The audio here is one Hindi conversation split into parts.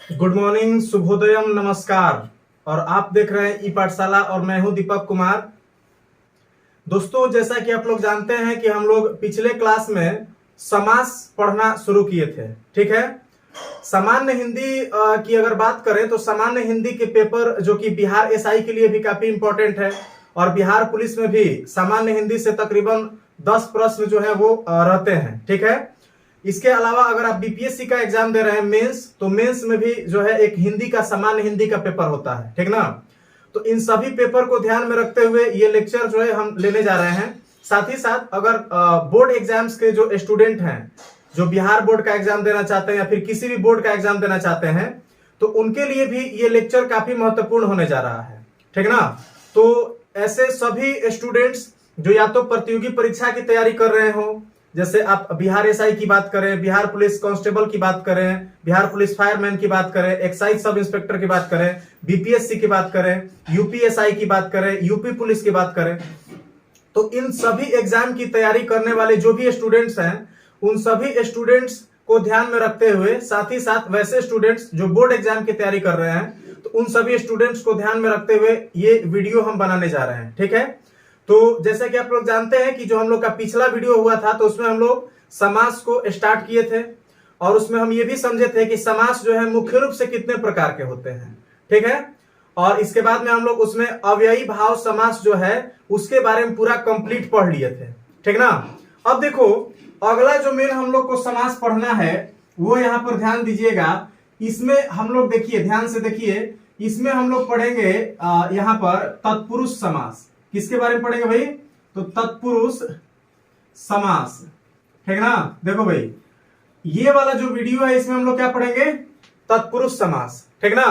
गुड मॉर्निंग, शुभोदयम, नमस्कार। और आप देख रहे हैं ई पाठशाला और मैं हूं दीपक कुमार। दोस्तों, जैसा कि आप लोग जानते हैं कि हम लोग पिछले क्लास में समास पढ़ना शुरू किए थे। ठीक है। सामान्य हिंदी की अगर बात करें तो सामान्य हिंदी के पेपर जो कि बिहार एसआई के लिए भी काफी इंपॉर्टेंट है और बिहार पुलिस में भी सामान्य हिंदी से तकरीबन 10 प्रश्न जो है वो रहते हैं। ठीक है। इसके अलावा अगर आप बीपीएससी का एग्जाम दे रहे हैं मेंस, तो मेंस में भी जो है एक हिंदी का सामान्य हिंदी का पेपर होता है। ठीक ना। तो इन सभी पेपर को ध्यान में रखते हुए ये लेक्चर जो है हम लेने जा रहे हैं। साथ ही साथ अगर बोर्ड एग्जाम्स के जो स्टूडेंट हैं, जो बिहार बोर्ड का एग्जाम देना चाहते हैं या फिर किसी भी बोर्ड का एग्जाम देना चाहते हैं, तो उनके लिए भी ये लेक्चर काफी महत्वपूर्ण होने जा रहा है। ठीक ना। तो ऐसे सभी स्टूडेंट्स जो या तो प्रतियोगी परीक्षा की तैयारी कर रहे हो, जैसे आप बिहार एसआई की बात करें, बिहार पुलिस कांस्टेबल की बात करें, बिहार पुलिस फायरमैन की बात करें, एक्साइज सब इंस्पेक्टर की बात करें, बीपीएससी की बात करें, यूपीएसआई की बात करें, यूपी पुलिस की बात करें, तो इन सभी एग्जाम की तैयारी करने वाले जो भी स्टूडेंट्स हैं, उन सभी स्टूडेंट्स को ध्यान में रखते हुए, साथ ही साथ वैसे स्टूडेंट्स जो बोर्ड एग्जाम की तैयारी कर रहे हैं, तो उन सभी स्टूडेंट्स को ध्यान में रखते हुए ये वीडियो हम बनाने जा रहे हैं। ठीक है। तो जैसा कि आप लोग जानते हैं कि जो हम लोग का पिछला वीडियो हुआ था, तो उसमें हम लोग समास को स्टार्ट किए थे और उसमें हम ये भी समझे थे कि समास जो है मुख्य रूप से कितने प्रकार के होते हैं। ठीक है। और इसके बाद में हम लोग उसमें अव्ययी भाव समास जो है उसके बारे में पूरा कंप्लीट पढ़ लिए थे। ठीक ना। अब देखो, अगला जो मेन हम लोग को समास पढ़ना है वो यहां पर ध्यान दीजिएगा। इसमें हम लोग देखिए, ध्यान से देखिए, इसमें हम लोग पढ़ेंगे यहां पर तत्पुरुष समास। किसके बारे में पढ़ेंगे भाई? तो तत्पुरुष समास। ठीक ना। देखो भाई, ये वाला जो वीडियो है इसमें हम लोग क्या पढ़ेंगे? तत्पुरुष समास। ठीक ना।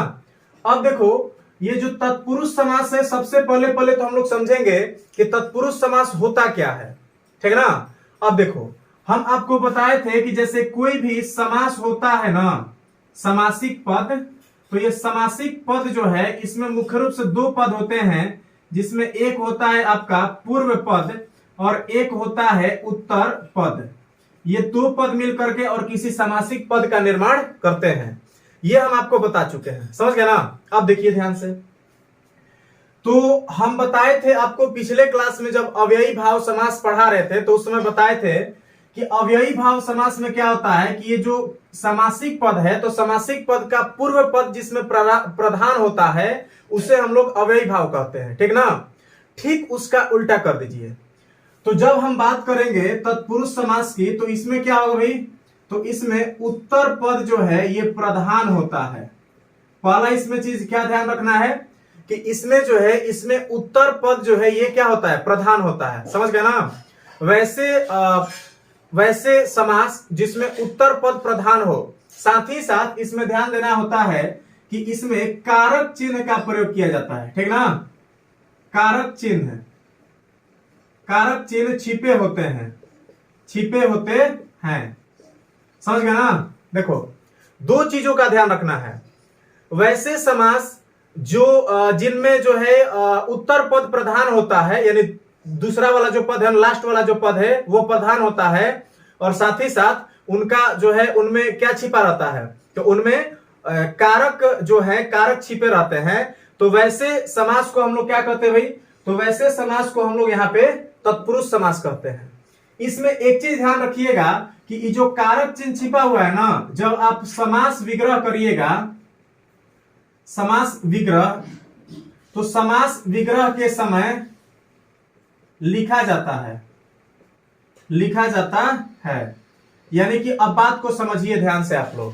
अब देखो, ये जो तत्पुरुष समास है, सबसे पहले पहले तो हम लोग समझेंगे कि तत्पुरुष समास होता क्या है। ठीक ना। अब देखो, हम आपको बताए थे कि जैसे कोई भी समास होता है ना, समासिक पद, तो ये समासिक पद जो है इसमें मुख्य रूप से दो पद होते हैं, जिसमें एक होता है आपका पूर्व पद और एक होता है उत्तर पद। ये दो पद मिलकर के और किसी समासिक पद का निर्माण करते हैं। ये हम आपको बता चुके हैं, समझ गए ना। अब देखिए ध्यान से, तो हम बताए थे आपको पिछले क्लास में जब अव्ययी भाव समास पढ़ा रहे थे, तो उस समय बताए थे कि अव्ययी भाव समास में क्या होता है कि ये जो समासिक पद है, तो समासिक पद का पूर्व पद जिसमें प्रधान होता है उसे हम लोग अव्ययी भाव कहते हैं। ठीक ना। ठीक उसका उल्टा कर दीजिए। तो जब हम बात करेंगे तत्पुरुष समास की, तो इसमें क्या होगा भाई? तो इसमें उत्तर पद जो है ये प्रधान होता है। पहला इसमें चीज क्या ध्यान रखना है कि इसमें जो है, इसमें उत्तर पद जो है ये क्या होता है? प्रधान होता है। समझ गए ना। वैसे समास जिसमें उत्तर पद प्रधान हो, साथ ही साथ इसमें ध्यान देना होता है कि इसमें कारक चिन्ह का प्रयोग किया जाता है। ठीक ना। कारक चिन्ह छिपे होते हैं, छिपे होते हैं। समझ गए ना। देखो, दो चीजों का ध्यान रखना है। वैसे समास जो जिनमें जो है उत्तर पद प्रधान होता है, यानी दूसरा वाला जो पद है, लास्ट वाला जो पद है वो प्रधान होता है, और साथ ही साथ उनका जो है उनमें क्या छिपा रहता है? तो उनमें कारक जो है, कारक छिपे रहते हैं। तो वैसे समास को हम लोग क्या कहते हैं भाई? तो वैसे समास को हम लोग यहाँ पे तत्पुरुष समास कहते हैं। इसमें एक चीज ध्यान रखिएगा कि ये जो कारक चिन्ह छिपा हुआ है ना, जब आप समास विग्रह करिएगा, समास विग्रह, तो समास विग्रह के समय लिखा जाता है, लिखा जाता है। यानी कि अब बात को समझिए ध्यान से आप लोग।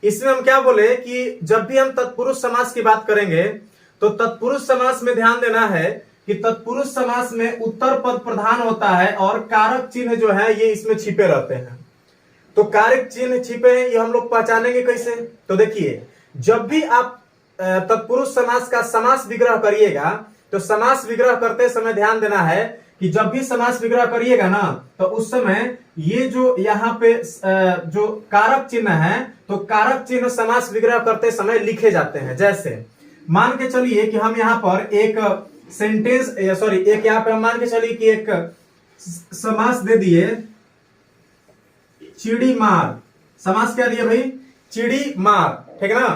इसमें हम क्या बोले कि जब भी हम तत्पुरुष समास की बात करेंगे, तो तत्पुरुष समास में ध्यान देना है कि तत्पुरुष समास में उत्तर पद प्रधान होता है और कारक चिन्ह जो है ये इसमें छिपे रहते हैं। तो कारक चिन्ह छिपे हैं, ये हम लोग पहचानेंगे कैसे? तो देखिए, जब भी आप तत्पुरुष समास का समास विग्रह करिएगा, तो समास विग्रह करते समय ध्यान देना है कि जब भी समास विग्रह करिएगा ना, तो उस समय ये जो यहाँ पे जो कारक चिन्ह है, तो कारक चिन्ह समास विग्रह करते समय लिखे जाते हैं। जैसे मान के चलिए कि हम यहाँ पर एक सेंटेंस, सॉरी, एक यहाँ पे हम मान के चलिए कि एक समास दे दिए, चिड़ी मार। समास क्या दिए भाई? चिड़ी मार। ठीक ना।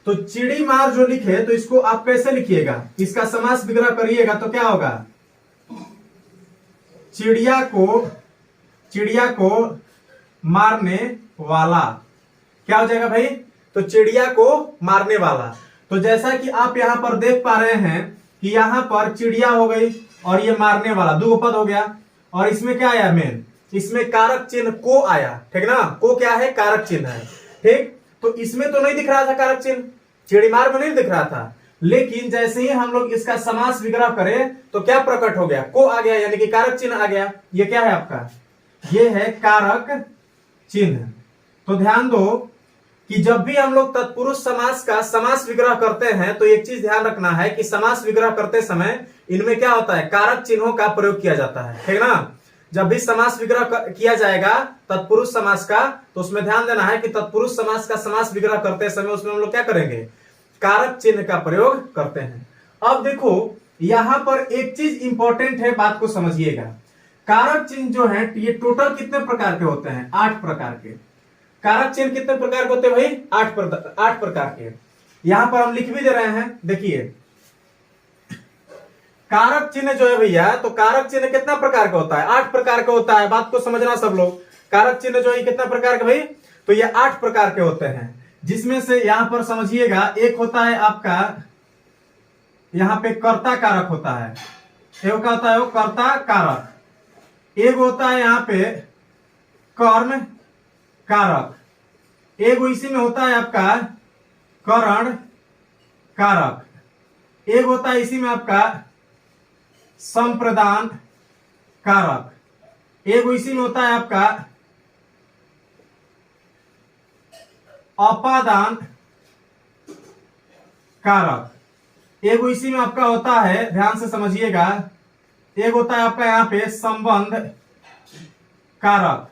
तो चिड़ी मार जो लिखे तो इसको आप कैसे लिखिएगा, इसका समास विग्रह करिएगा तो क्या होगा, चिड़िया को मारने वाला। क्या हो जाएगा भाई, तो चिड़िया को मारने वाला। तो जैसा कि आप यहां पर देख पा रहे हैं कि यहां पर चिड़िया हो गई और ये मारने वाला, दो पद हो गया। और इसमें क्या आया मेन, इसमें कारक चिन्ह को आया, ठीक ना। को क्या है, कारक चिन्ह है, ठीक। तो इसमें तो नहीं दिख रहा था कारक चिन्ह, चिड़ीमार में नहीं दिख रहा था, लेकिन जैसे ही हम लोग इसका समास विग्रह करें तो क्या प्रकट हो गया, को आ गया, यानी कि कारक चिन्ह आ गया। ये क्या है आपका, ये है कारक चिन्ह। तो ध्यान दो कि जब भी हम लोग तत्पुरुष समास का समास विग्रह करते हैं तो एक चीज ध्यान रखना है कि समास विग्रह करते समय इनमें क्या होता है, कारक चिन्हों का प्रयोग किया जाता है, ठीक ना। जब भी समास विग्रह किया जाएगा तत्पुरुष समास का, तो उसमें ध्यान देना है कि तत्पुरुष समास का समास विग्रह करते समय उसमें हम लोग क्या करेंगे, कारक चिन्ह का प्रयोग करते हैं। अब देखो यहां पर एक चीज इंपॉर्टेंट है, बात को समझिएगा। कारक चिन्ह जो है ये टोटल कितने प्रकार के होते हैं, 8 प्रकार के। कारक चिन्ह कितने प्रकार के होते हैं भाई, 8 प्रकार के। यहां पर हम लिख भी दे रहे हैं, देखिए कारक चिन्ह जो है भैया, तो कारक चिन्ह कितना प्रकार का होता है, 8 प्रकार का होता है। बात को समझना सब लोग, कारक चिन्ह जो है कितना प्रकार के भाई, तो ये 8 प्रकार के होते हैं। जिसमें से यहां पर समझिएगा, एक होता है आपका यहां पे कर्ता कारक होता है, एक क्या होता है वो कर्ता कारक। एक होता है यहां पे कर्म कारक, एक इसी में होता है आपका करण कारक, एक होता है इसी में आपका संप्रदान कारक, एक इसी में होता है आपका अपादान कारक, एक इसी में आपका होता है, ध्यान से समझिएगा, एक होता है आपका यहां पे संबंध कारक,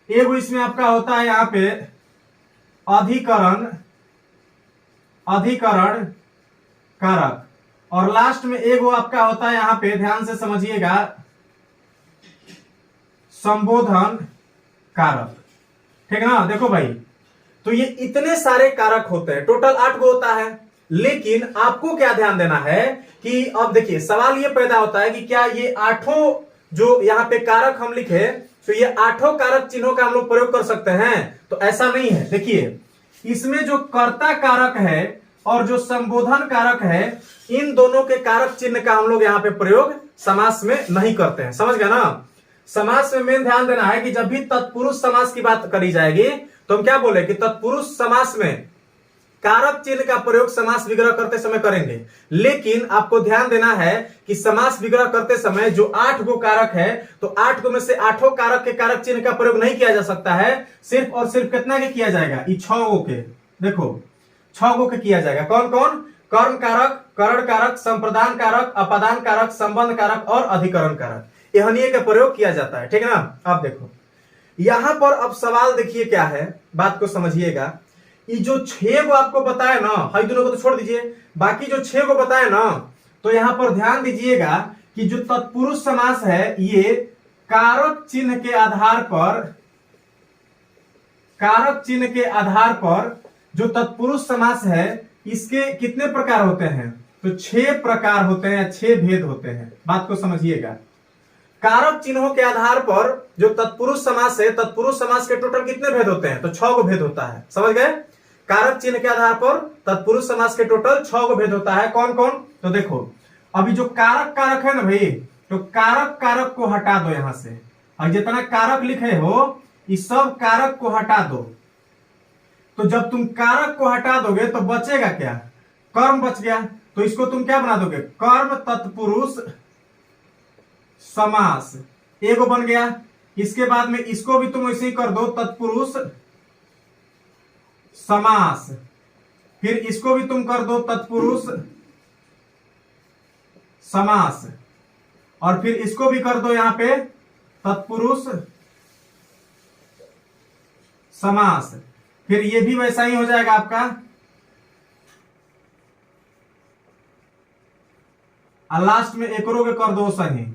एक इसमें आपका होता है यहां पे अधिकरण कारक, और लास्ट में एक वो आपका होता है यहां पे, ध्यान से समझिएगा, संबोधन कारक, ठीक ना। देखो भाई, तो ये इतने सारे कारक होते हैं, टोटल 8 को होता है। लेकिन आपको क्या ध्यान देना है कि अब देखिए सवाल ये पैदा होता है कि क्या ये 8 जो यहां पे कारक हम लिखे, तो ये 8 कारक चिन्हों का हम लोग प्रयोग कर सकते हैं, तो ऐसा नहीं है। देखिए इसमें जो कर्ता कारक है और जो संबोधन कारक है, इन दोनों के कारक चिन्ह का हम लोग यहां पे प्रयोग समास में नहीं करते हैं, समझ गए ना। समास में मेन ध्यान देना है कि जब भी तत्पुरुष समास की बात करी जाएगी तो हम क्या बोले कि तत्पुरुष समास में कारक चिन्ह का प्रयोग समास विग्रह करते समय करेंगे। लेकिन आपको ध्यान देना है कि समास विग्रह करते समय जो 8 गो कारक है, तो 8 गो में से 8 कारक के कारक चिन्ह का प्रयोग नहीं किया जा सकता है, सिर्फ और सिर्फ कितना के किया जाएगा, 6 गो के। देखो 6 गो के किया जाएगा, कौन कौन, कर्म कारक, करण कारक, संप्रदान कारक, अपादान कारक, संबंध कारक और अधिकरण कारक, यहनिये का प्रयोग किया जाता है, ठीक है ना। अब देखो यहां पर अब सवाल देखिए क्या है, बात को समझिएगा। ये जो 6 को आपको बताया ना, हाई दोनों को तो छोड़ दीजिए, बाकी जो 6 को बताया ना, तो यहां पर ध्यान दीजिएगा कि जो तत्पुरुष समास है ये कारक चिन्ह के आधार पर, कारक चिन्ह के आधार पर जो तत्पुरुष समास है इसके कितने प्रकार होते हैं, तो 6 प्रकार होते हैं, 6 भेद होते हैं। बात को समझिएगा, कारक चिन्हों के आधार पर जो तत्पुरुष समास है, तत्पुरुष समास के टोटल कितने भेद होते हैं, तो 6 गो भेद होता है, समझ गए। कारक चिन्ह के आधार पर तत्पुरुष समास के टोटल 6 गो भेद होता है। कौन कौन, तो देखो अभी जो कारक कारक है ना भाई, तो कारक कारक को हटा दो यहां से, और जितना कारक लिखे हो इस सब कारक को हटा दो। तो जब तुम कारक को हटा दोगे तो बचेगा क्या, कर्म बच गया, तो इसको तुम क्या बना दोगे, कर्म तत्पुरुष समास, एगो बन गया। इसके बाद में इसको भी तुम ऐसे ही कर दो, तत्पुरुष समास, फिर इसको भी तुम कर दो तत्पुरुष समास, और फिर इसको भी कर दो यहां पे तत्पुरुष समास, फिर ये भी वैसा ही हो जाएगा आपका, और लास्ट में एक रोगे कर दो सही।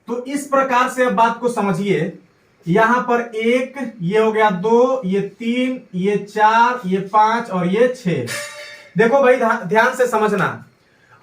तो इस प्रकार से अब बात को समझिए यहां पर 1, ये हो गया 2, ये 3, ये 4, ये 5 और ये 6। देखो भाई ध्यान से समझना,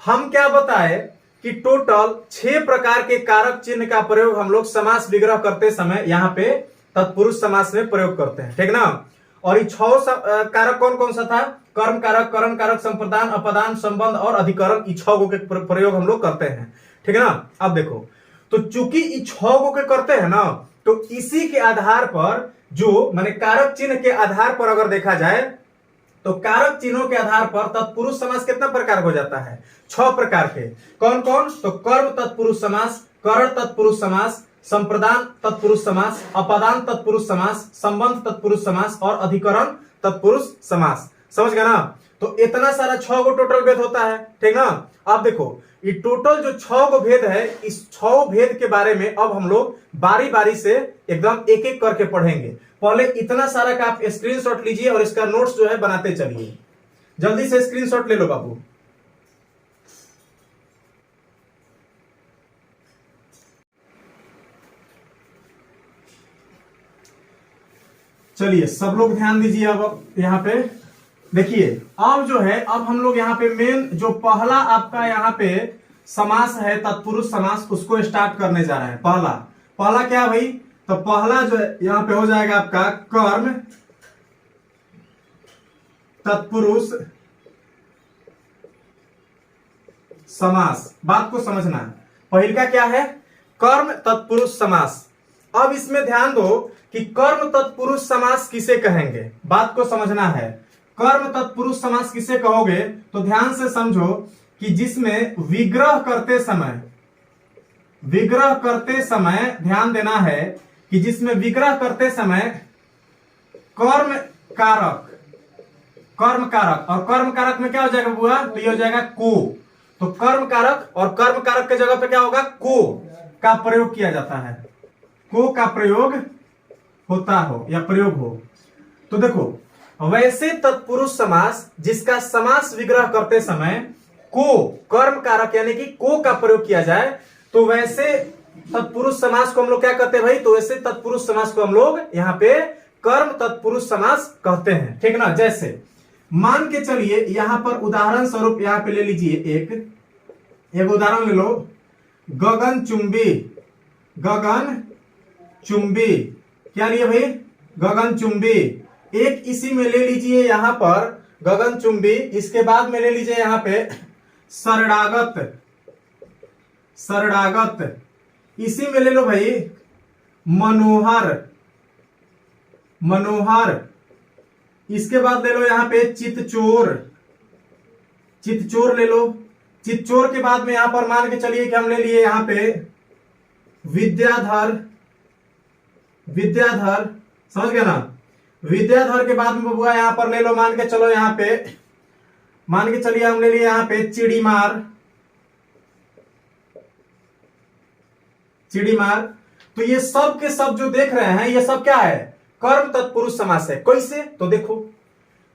हम क्या बताए कि टोटल 6 प्रकार के कारक चिन्ह का प्रयोग हम लोग समास विग्रह करते समय यहां पे तत्पुरुष समास में प्रयोग करते हैं, ठीक ना। और ये 6 कारक कौन कौन सा था? कर्म कारक, करण कारक, संप्रदान, अपदान, संबंध और अधिकरण। ये 6 के प्रयोग हम लोग करते हैं, ठीक है ना। अब देखो, तो चूंकि ये 6 के करते हैं ना, तो इसी के आधार पर जो माने कारक चिन्ह के आधार पर अगर देखा जाए तो कारक चिन्हों के आधार पर तत्पुरुष समास कितना प्रकार हो जाता है? 6 प्रकार के। कौन कौन? तो कर्म तत्पुरुष समास, करण तत्पुरुष समास, संप्रदान तत्पुरुष समास, अपदान तत्पुरुष समास, संबंध तत्पुरुष समास और अधिकरण तत्पुरुष समास। समझ गए ना। तो इतना सारा 6 गो टोटल भेद होता है, ठीक ना। अब देखो, ये टोटल जो 6 गो भेद है, इस 6 भेद के बारे में अब हम लोग बारी बारी से एकदम एक एक करके पढ़ेंगे। पहले इतना सारा का आप स्क्रीनशॉट लीजिए और इसका नोट्स जो है बनाते चलिए। जल्दी से स्क्रीनशॉट ले लो बाबू। चलिए सब लोग ध्यान दीजिए। अब यहाँ पे देखिए, अब जो है, अब हम लोग यहाँ पे मेन जो पहला आपका यहाँ पे समास है तत्पुरुष समास, उसको स्टार्ट करने जा रहे हैं। पहला क्या भाई? तो पहला जो है यहाँ पे हो जाएगा आपका कर्म तत्पुरुष समास। बात को समझना, पहल का क्या है? कर्म तत्पुरुष समास। अब इसमें ध्यान दो कि कर्म तत्पुरुष समास किसे कहेंगे, बात को समझना है। कर्म तत्पुरुष समास किसे कहोगे? तो ध्यान से समझो कि जिसमें विग्रह करते समय ध्यान देना है कि जिसमें विग्रह करते समय कर्म कारक और कर्म कारक में क्या हो जाएगा बुआ? तो ये हो जाएगा को। तो कर्म कारक और कर्म कारक के जगह पे क्या होगा? को का प्रयोग किया जाता है। को का प्रयोग होता हो या प्रयोग हो। तो देखो, वैसे तत्पुरुष समास जिसका समास विग्रह करते समय को, कर्म कारक यानी कि को का प्रयोग किया जाए, तो वैसे तत्पुरुष समास को हम लोग क्या कहते हैं भाई? तो वैसे तत्पुरुष समास को हम लोग यहाँ पे कर्म तत्पुरुष समास कहते हैं, ठीक ना। जैसे मान के चलिए यहां पर उदाहरण स्वरूप यहां पे ले लीजिए, एक उदाहरण ले लो। गगनचुंबी क्या लिए भाई? गगनचुंबी। एक इसी में ले लीजिए यहां पर गगनचुंबी। इसके बाद में ले लीजिए यहां पे सरडागत। इसी में ले लो भाई मनोहर। इसके बाद ले लो यहां पे चितचोर ले लो। चितचोर के बाद में यहां पर मान के चलिए कि हम ले लिए यहां पे विद्याधर। समझ गया ना। विद्याधर के बाद में बबुआ यहां पर ले लो, मान के चलो यहां पे, मान के चलिए हम ले लिए यहां पे चिड़ीमार। तो ये सब के सब जो देख रहे हैं, ये सब क्या है? कर्म तत्पुरुष समास है। कैसे? तो देखो,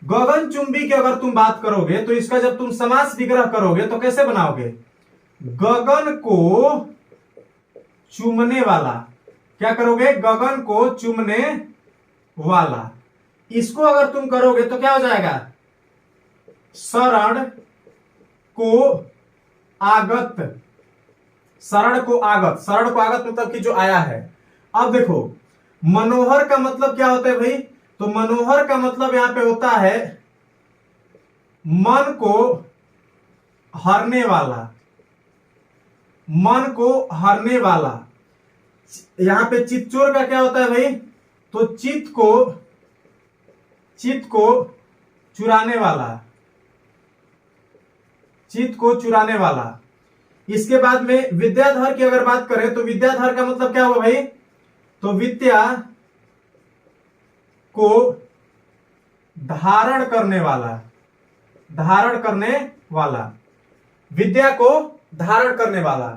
गगनचुंबी की अगर तुम बात करोगे तो इसका जब तुम समास विग्रह करोगे तो कैसे बनाओगे? गगन को चूमने वाला। क्या करोगे? गगन को चूमने वाला। इसको अगर तुम करोगे तो क्या हो जाएगा? शरण को आगत। शरण को आगत मतलब कि जो आया है। अब देखो, मनोहर का मतलब क्या होता है भाई? तो मनोहर का मतलब यहां पे होता है मन को हरने वाला। यहां पे चितचोर का क्या होता है भाई? तो चित्त को चुराने वाला। इसके बाद में विद्याधर की अगर बात करें तो विद्याधर का मतलब क्या हुआ भाई? तो विद्या को धारण करने वाला। विद्या को धारण करने वाला।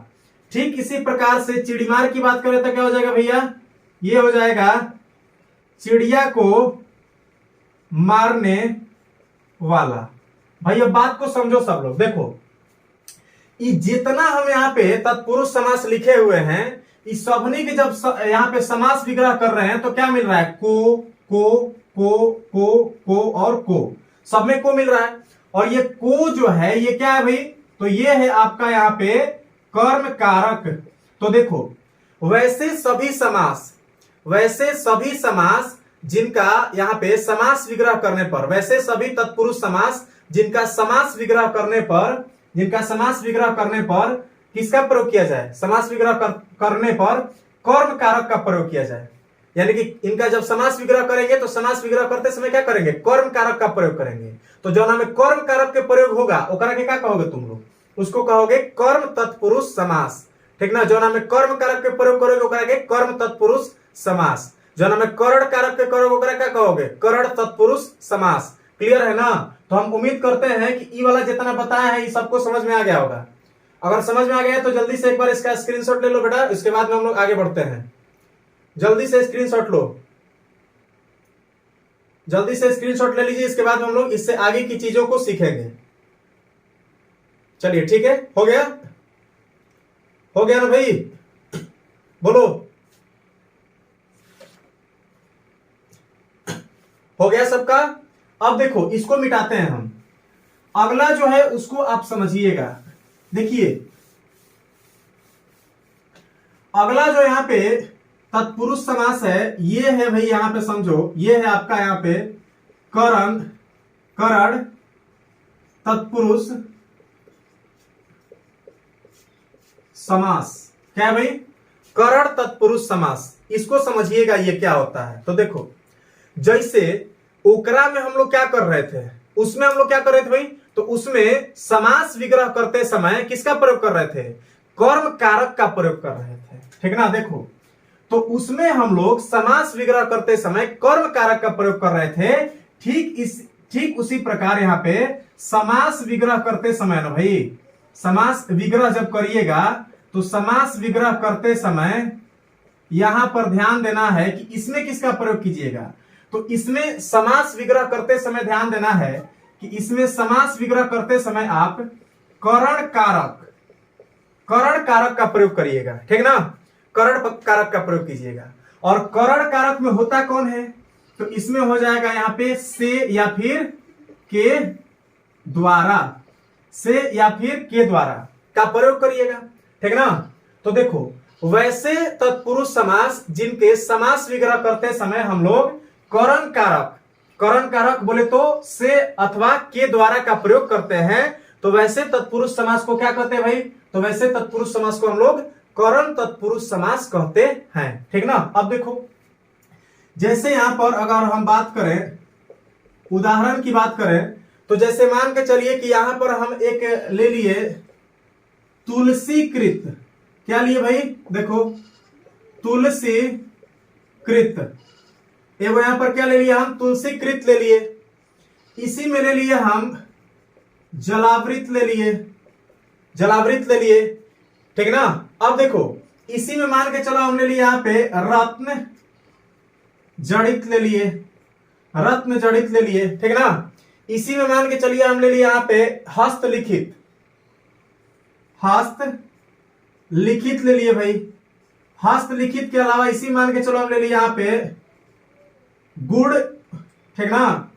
ठीक इसी प्रकार से चिड़ीमार की बात करें तो क्या हो जाएगा भैया? ये हो जाएगा चिड़िया को मारने वाला। भाई अब बात को समझो सब लोग। देखो, ये जितना हम यहाँ पे तत्पुरुष समास लिखे हुए हैं, इस सभनी के जब यहाँ पे समास विग्रह कर रहे हैं तो क्या मिल रहा है? को और को, सब में को मिल रहा है। और ये को जो है ये क्या है भाई? तो ये है आपका यहाँ पे कर्म कारक। तो देखो वैसे सभी समास जिनका यहाँ पे समास विग्रह करने पर, वैसे सभी तत्पुरुष समास जिनका समास विग्रह करने पर किसका प्रयोग किया जाए? समास विग्रह करने पर कर्म कारक का प्रयोग किया जाए। यानी कि इनका जब समास विग्रह करेंगे तो समास विग्रह करते समय क्या करेंगे? कर्म कारक का प्रयोग करेंगे। तो जो नाम कर्म कारक के प्रयोग होगा ओकरा के क्या कहोगे तुम लोग? उसको कहोगे कर्म तत्पुरुष समास। ठीक ना? जो नाम कर्म कारक के प्रयोग करोगे ओकरा के कर्म तत्पुरुष समास। जो नाम करण कारक के करोगे ओकरा क्या कहोगे? करण तत्पुरुष समास। क्लियर है ना? तो हम उम्मीद करते हैं कि ई वाला जितना बताया है ये सबको समझ में आ गया होगा। अगर समझ में आ गया तो जल्दी से एक बार इसका स्क्रीनशॉट ले लो बेटा, इसके बाद में हम लोग आगे बढ़ते हैं। जल्दी से स्क्रीनशॉट लो, जल्दी से स्क्रीनशॉट ले लीजिए, इसके बाद में हम लोग इससे आगे की चीजों को सीखेंगे। चलिए ठीक है, हो गया ना भाई? बोलो, हो गया सबका? अब देखो इसको मिटाते हैं हम। अगला जो है उसको आप समझिएगा। देखिए अगला जो यहां पे तत्पुरुष समास है ये है भाई, यहां पे समझो ये है आपका यहां पे करण तत्पुरुष समास। क्या है भाई? करण तत्पुरुष समास। इसको समझिएगा ये क्या होता है। तो देखो जैसे ओकरा में हम लोग क्या कर रहे थे, उसमें हम लोग क्या कर रहे थे भाई? तो उसमें समास विग्रह करते समय किसका प्रयोग कर रहे थे? कर्म कारक का प्रयोग कर रहे थे। ठीक ना? देखो तो उसमें हम लोग समास विग्रह करते समय कर्म कारक का प्रयोग कर रहे थे। ठीक उसी प्रकार यहाँ पे समास विग्रह करते समय ना भाई, समास विग्रह जब करिएगा तो समास विग्रह करते समय यहां पर ध्यान देना है कि इसमें किसका प्रयोग कीजिएगा? तो इसमें समास विग्रह करते समय ध्यान देना है कि इसमें समास विग्रह करते समय आप करण कारक का प्रयोग करिएगा। ठीक ना? करण कारक का प्रयोग कीजिएगा। और करण कारक में होता कौन है? तो इसमें हो जाएगा यहां पे से या फिर के द्वारा, से या फिर के द्वारा का प्रयोग करिएगा। ठीक ना? तो देखो वैसे तत्पुरुष समास जिनके समास विग्रह करते समय हम लोग करण कारक बोले तो से अथवा के द्वारा का प्रयोग करते हैं। तो वैसे तत्पुरुष समास को क्या कहते हैं भाई? तो वैसे तत्पुरुष समास को हम लोग करण तत्पुरुष समास कहते हैं। ठीक ना? अब देखो जैसे यहां पर अगर हम बात करें, उदाहरण की बात करें, तो जैसे मान के चलिए कि यहां पर हम एक ले लिए तुलसीकृत। क्या लिए भाई? देखो तुलसीकृत, एगो यहां पर क्या ले लिया हम? तुलसीकृत ले लिए। इसी में ले लिए हम जलावृत ले लिए। ठीक ना? अब देखो इसी में मान के चलो हमने लिया यहां पे रत्न जड़ित ले लिए। ठीक ना? इसी में मान के चलिए हम ले लिया यहां पे हस्तलिखित ले लिए भाई। हस्तलिखित के अलावा इसी मान के चलो हम ले लिया यहां पे गुड़। ठीक ना?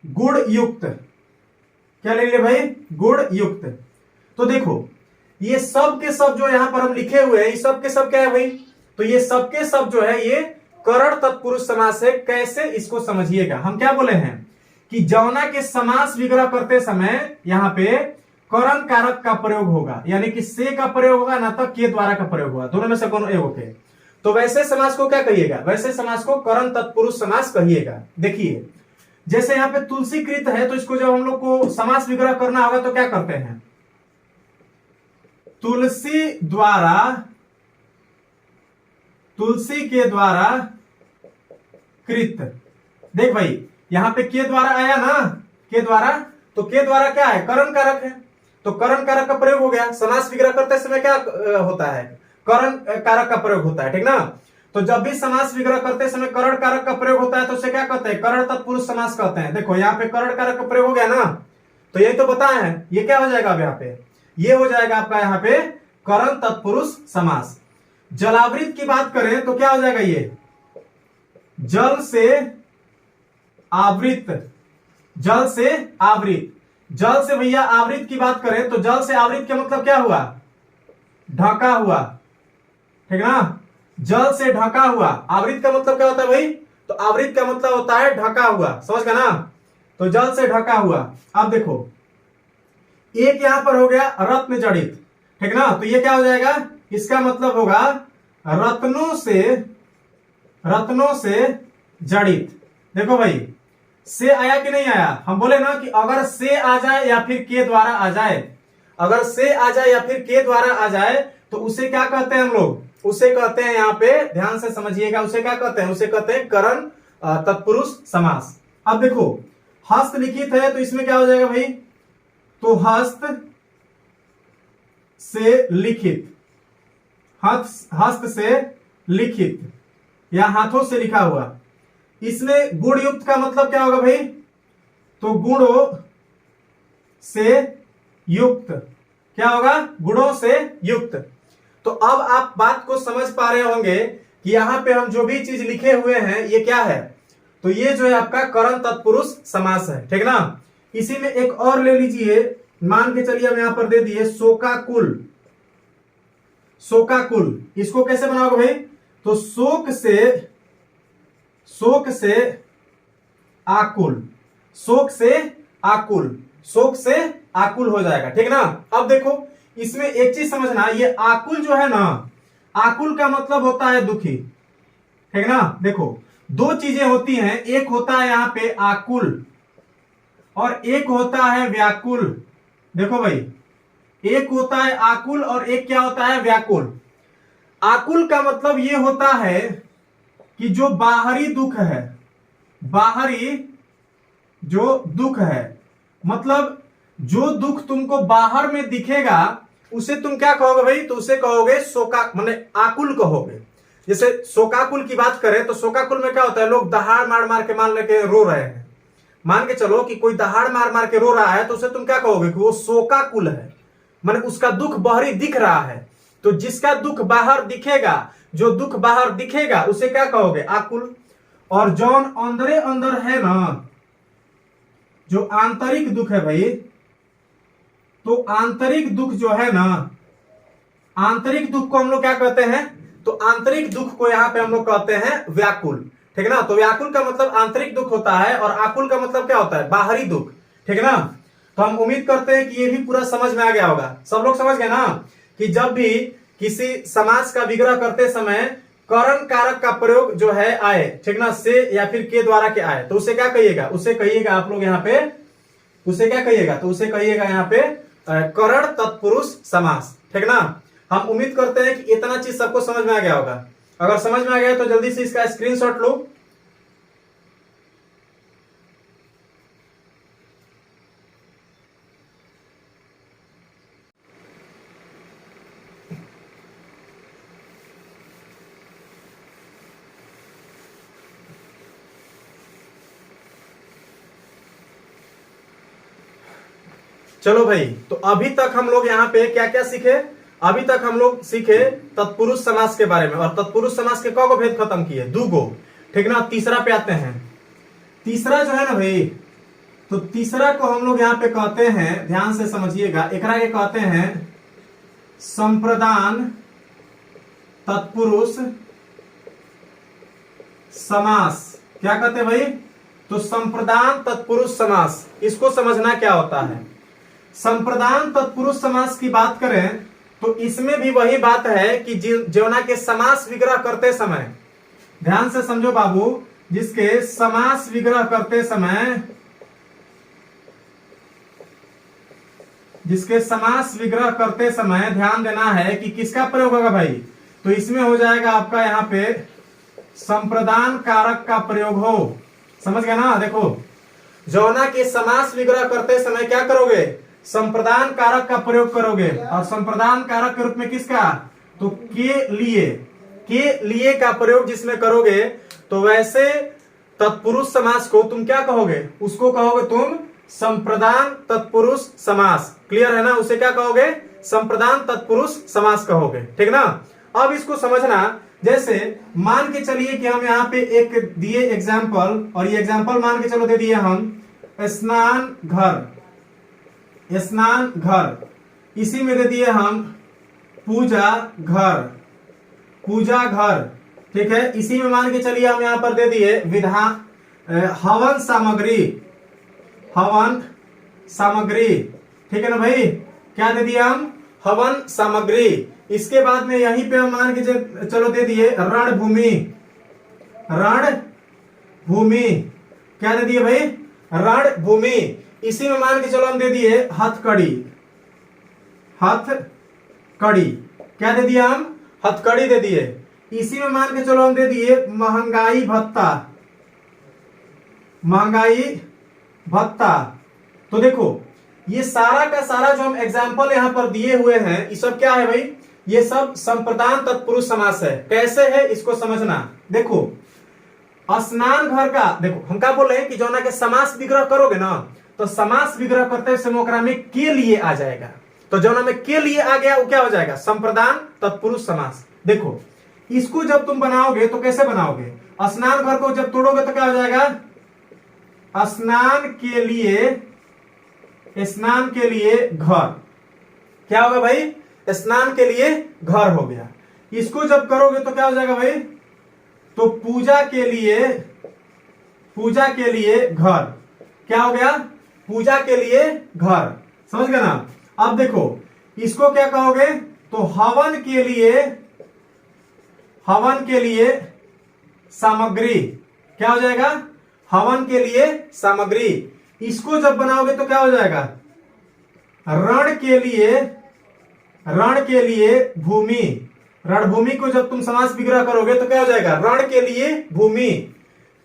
गुड़ युक्त। क्या ले लिए भाई? गुड़ युक्त। तो देखो ये सब के सब जो यहां पर हम लिखे हुए हैं, ये सब के सब क्या है भाई? तो ये सब के सब जो है ये करण तत्पुरुष समास है। कैसे? इसको समझिएगा। हम क्या बोले हैं कि जौना के समास विग्रह करते समय यहां पे करण कारक का प्रयोग होगा, यानी कि से का प्रयोग होगा ना तो के द्वारा का प्रयोग होगा, दोनों में से कोनो एक होके। तो वैसे समास को क्या कहिएगा? वैसे समास को करण तत्पुरुष समास कहिएगा। देखिए जैसे यहाँ पे तुलसीकृत है तो इसको जब हम लोग को समास विग्रह करना होगा तो क्या करते हैं? तुलसी के द्वारा कृत। देख भाई यहां पे के द्वारा आया ना, के द्वारा, तो के द्वारा क्या है? करण कारक है। तो करण कारक का प्रयोग हो गया। समास विग्रह करते समय क्या होता है? करण कारक का प्रयोग होता है। ठीक ना? तो जब भी समास विग्रह करते समय करण कारक का प्रयोग होता है तो उसे क्या कहते हैं? करण तत्पुरुष समास कहते हैं। देखो यहाँ पे करण कारक का प्रयोग हो गया ना, तो यही तो बताए हैं। ये क्या हो जाएगा अब यहाँ पे? ये हो जाएगा आपका यहाँ पे करण तत्पुरुष समास। जलावृत की बात करें तो क्या हो जाएगा, ये जल से आवृत, जल से आवृत। जल से भैया आवृत की बात करें तो जल से आवृत का मतलब क्या हुआ, ढका हुआ, ठीक ना। जल से ढका हुआ, आवृत का मतलब क्या होता है भाई, तो आवृत का मतलब होता है ढका हुआ, समझ गया ना। तो जल से ढका हुआ। अब देखो एक यहां पर हो गया रत्न जड़ित, ठीक ना। तो ये क्या हो जाएगा, इसका मतलब होगा रत्नों से जड़ित। देखो भाई से आया कि नहीं आया, हम बोले ना कि अगर से आ जाए या फिर के द्वारा आ जाए, अगर से आ जाए या फिर के द्वारा आ जाए तो उसे क्या कहते हैं हम लोग, उसे कहते हैं, यहां पे ध्यान से समझिएगा, उसे क्या कहते हैं, उसे कहते हैं करण तत्पुरुष समास। अब देखो हस्त लिखित है तो इसमें क्या हो जाएगा भाई, तो हस्त से लिखित, हस्त से लिखित या हाथों से लिखा हुआ। इसमें गुण युक्त का मतलब क्या होगा भाई, तो गुणों से युक्त, क्या होगा, गुणों से युक्त। तो अब आप बात को समझ पा रहे होंगे कि यहां पे हम जो भी चीज लिखे हुए हैं ये क्या है, तो ये जो है आपका करण तत्पुरुष समास है, ठीक ना। इसी में एक और ले लीजिए, मान के चलिए हम यहां पर दे दिए शोकाकुल, शोकाकुल। इसको कैसे बनाओगे भाई, तो शोक से आकुल, शोक से आकुल, शोक से आकुल हो जाएगा, ठीक ना। अब देखो इसमें एक चीज समझना, ये आकुल जो है ना, आकुल का मतलब होता है दुखी, ठीक ना। देखो दो चीजें होती हैं, एक होता है यहां पे आकुल और एक होता है व्याकुल। देखो भाई एक होता है आकुल और एक क्या होता है, व्याकुल। आकुल का मतलब ये होता है कि जो बाहरी दुख है, बाहरी जो दुख है, मतलब जो दुख तुमको बाहर में दिखेगा उसे तुम क्या कहोगे भाई, तो उसे कहोगे शोका, माने आकुल कहोगे। जैसे शोकाकुल की बात करें तो शोकाकुल में क्या होता है, लोग दहाड़ मार मार के मान लेके रो रहे हैं, मान के चलो कि कोई दहाड़ मार मार के रो रहा है तो उसे तुम क्या कहोगे कि वो शोकाकुल है, माने उसका दुख बाहरी दिख रहा है। तो जिसका दुख बाहर दिखेगा, जो दुख बाहर दिखेगा उसे क्या कहोगे, आकुल। और जौन अंदरे अंदर है ना, जो आंतरिक दुख है भाई, तो आंतरिक दुख जो है ना, आंतरिक दुख को हम लोग क्या कहते हैं, तो आंतरिक दुख को यहां पे हम लोग कहते हैं व्याकुल, ठीक ना। तो व्याकुल का मतलब आंतरिक दुख होता है और आकुल का मतलब क्या होता है, बाहरी दुख, ठीक ना। तो हम उम्मीद करते हैं कि ये भी पूरा समझ में आ गया होगा, सब लोग समझ गए ना, कि जब भी किसी समास का विग्रह करते समय करण कारक का प्रयोग जो है आए, ठीक ना, से या फिर के द्वारा के आए, तो उसे क्या कहिएगा, उसे कहिएगा आप लोग यहाँ पे, उसे क्या कहिएगा, तो उसे कहिएगा यहाँ पे करण तत्पुरुष समास, ठीक ना। हम उम्मीद करते हैं कि इतना चीज सबको समझ में आ गया होगा। अगर समझ में आ गया तो जल्दी से इसका स्क्रीनशॉट लो। चलो भाई, तो अभी तक हम लोग यहाँ पे क्या क्या सीखे, अभी तक हम लोग सीखे तत्पुरुष समास के बारे में, और तत्पुरुष समास के कौ भेद खत्म किए, दो गो, ठीक ना। तीसरा पे आते हैं। तीसरा जो है ना भाई, तो तीसरा को हम लोग यहाँ पे कहते हैं, ध्यान से समझिएगा, एकरा के कहते हैं संप्रदान तत्पुरुष समास। क्या कहते हैं भाई, तो संप्रदान तत्पुरुष समास। इसको समझना क्या होता है, संप्रदान तत्पुरुष समास की बात करें तो इसमें भी वही बात है कि जौना के समास विग्रह करते समय, ध्यान से समझो बाबू, जिसके समास विग्रह करते समय, जिसके समास विग्रह करते समय ध्यान देना है कि किसका प्रयोग होगा भाई, तो इसमें हो जाएगा आपका यहाँ पे संप्रदान कारक का प्रयोग हो, समझ गए ना। देखो जौना के समास विग्रह करते समय क्या करोगे, संप्रदान कारक का प्रयोग करोगे, और संप्रदान कारक के रूप में किसका, तो के लिए का प्रयोग जिसमें करोगे, तो वैसे तत्पुरुष समास को तुम क्या कहोगे, उसको कहोगे तुम संप्रदान तत्पुरुष समास। क्लियर है ना, उसे क्या कहोगे, संप्रदान तत्पुरुष समास कहोगे, ठीक ना। अब इसको समझना, जैसे मान के चलिए कि हम यहाँ पे एक दिए एग्जाम्पल, और ये एग्जाम्पल मान के चलो दे दिए हम स्नान घर, स्नान घर, इसी में दे दिए हम पूजा घर, पूजा घर, ठीक है। इसी में मान के चलिए हम यहां पर दे दिए विधान हवन सामग्री, हवन सामग्री, ठीक है ना भाई, क्या दे दिया हम, हवन सामग्री। इसके बाद में यहीं पे हम मान के चलो दे दिए रणभूमि, रणभूमि, क्या दे दिए भाई, रणभूमि। इसी में मान के चलो हम दे दिए हथकड़ी, हथकड़ी, क्या दे दिया हम, हथकड़ी दे दिए। इसी में मान के चलो हम दे दिए महंगाई भत्ता, महंगाई भत्ता। तो देखो ये सारा का सारा जो हम एग्जाम्पल यहां पर दिए हुए हैं, ये सब क्या है भाई, ये सब संप्रदान तत्पुरुष समास है। कैसे है इसको समझना। देखो स्नान घर का, देखो हम क्या बोल रहे हैं कि जो ना के समास विग्रह करोगे ना, तो समास विग्रह करते समय ओकरा में के लिए आ जाएगा, तो जो ना में के लिए आ गया वो क्या हो जाएगा, संप्रदान तत्पुरुष समास। देखो इसको जब तुम बनाओगे तो कैसे बनाओगे, स्नान घर को जब तोड़ोगे तो क्या हो जाएगा, स्नान के लिए, स्नान के लिए घर, क्या होगा भाई, स्नान के लिए घर हो गया। इसको जब करोगे तो क्या हो जाएगा भाई, तो पूजा के लिए, पूजा के लिए घर, क्या हो गया, पूजा के लिए घर, समझ गए ना। अब देखो इसको क्या कहोगे, तो हवन के लिए, हवन के लिए सामग्री, क्या हो जाएगा, हवन के लिए सामग्री। इसको जब बनाओगे तो क्या हो जाएगा, रण के लिए, रण के लिए भूमि, रणभूमि को जब तुम समास विग्रह करोगे तो क्या हो जाएगा, रण के लिए भूमि।